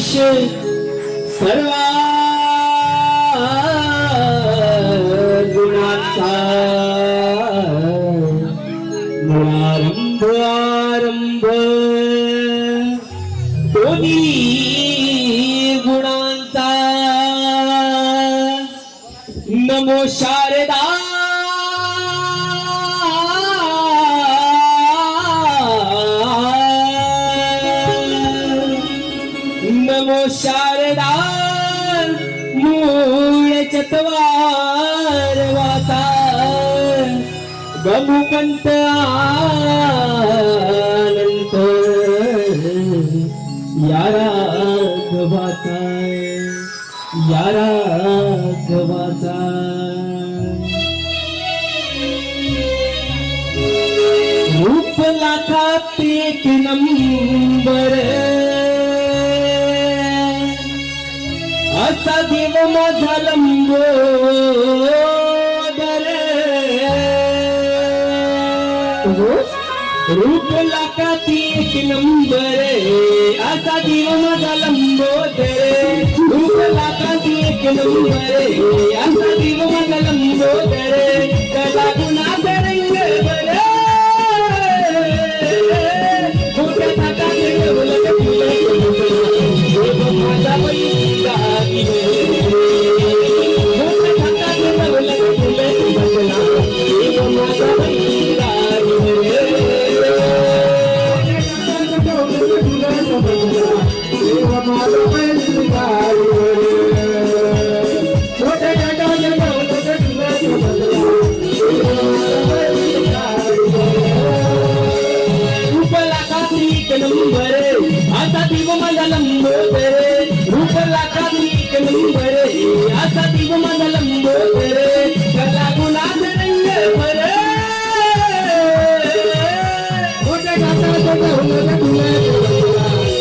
सर्व गुणाचा मूळारंभ आरंभ दोन्ही गुणांचा नमो शारदा नमो शारदा मूळ चत्वार वाता गमुपंत अनंत या राघवाचा रूप लाखात एक नंबर असा देव माझा लंबोदर रूप लाखात एक नंबर असा देव माझा लंबोदर रूप लाखात एक नंबर असा देव माझा लंबोदर कला गुणाचा रंग बर मोठ्या थाटाने ढवळत फुलं माझा बैला मोठ्या थाटाने ढवळत फुलं बसला माझा बैला आता दिव माझा लंबोदर रूप लाखात एक नंबर असा दिव माझा लंबोदर कला गुणाचा रंग भर मोठ्या घाटाचा ढवळत फुलं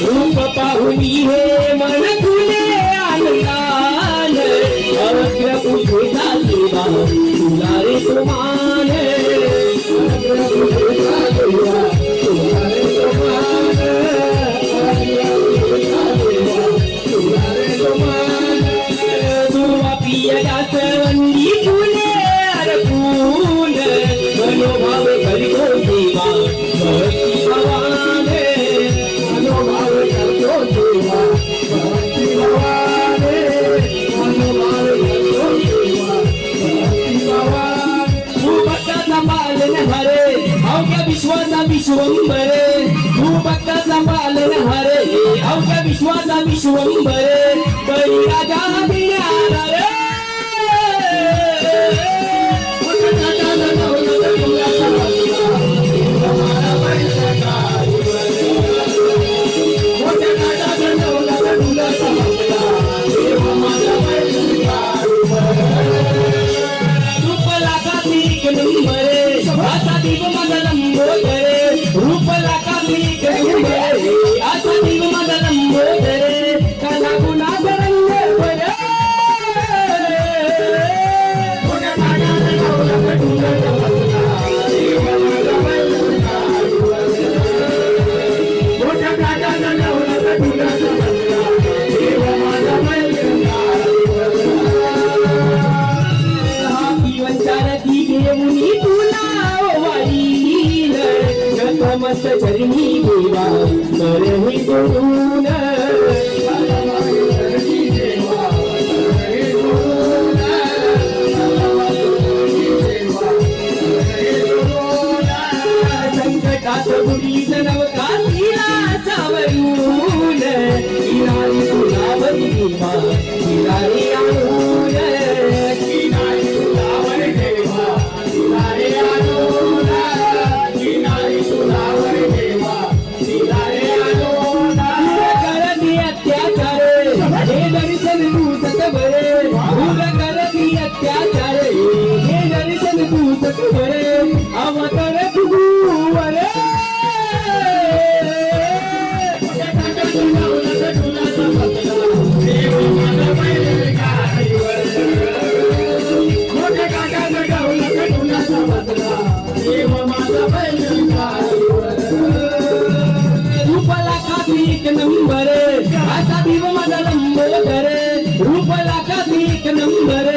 रूप पाहुनी हे मन खुले आनंदान अवग्र पुढे झाले तुला रे तुमान तुवा पियला सवंदी फुले अरपून मनोभाव करितो देवा भक्ती भवाने मनोभाव करतो देवा भक्ती भवाने मनोभाव करतो देवा भक्ती भवाने तू भक्ताचा पालन हरे अवघ्या विश्वाचा विश्वंभरे तू भक्ताचा पालन हरे अवघ्या विश्वाचा विश्वंभरे बळी राजा दिनारा रे असा दिव माझा लंबोदर रूप लाखात एक नंबर असा दिव माझा लंबोदर कला गुणाचा रंग भर मोठ्या घाटाचा ढवळत फुलं मोठ्या घाटाचा ढवळत फुलं देव माझा वंचारती घेऊनी तुला वाईल मस्त चरणी देवा करही गुण संकटात बुडीत नवकातीला सावरून किनारी तुलावरी देवा किनारी आणून किनारी तुलावरी देवा किनारी आणून किनारी तुलावरी देवा किनारी आणून करती अत्याचार हे दर्शन तूच बरे भूल करती अत्याचार हे दर्शन तूच बरे अवतर तुझूवर देव माझा बैल गाडीवर लाखातीक नंबर असा दिव माझा लंबोदर रूप लाखातीक नंबर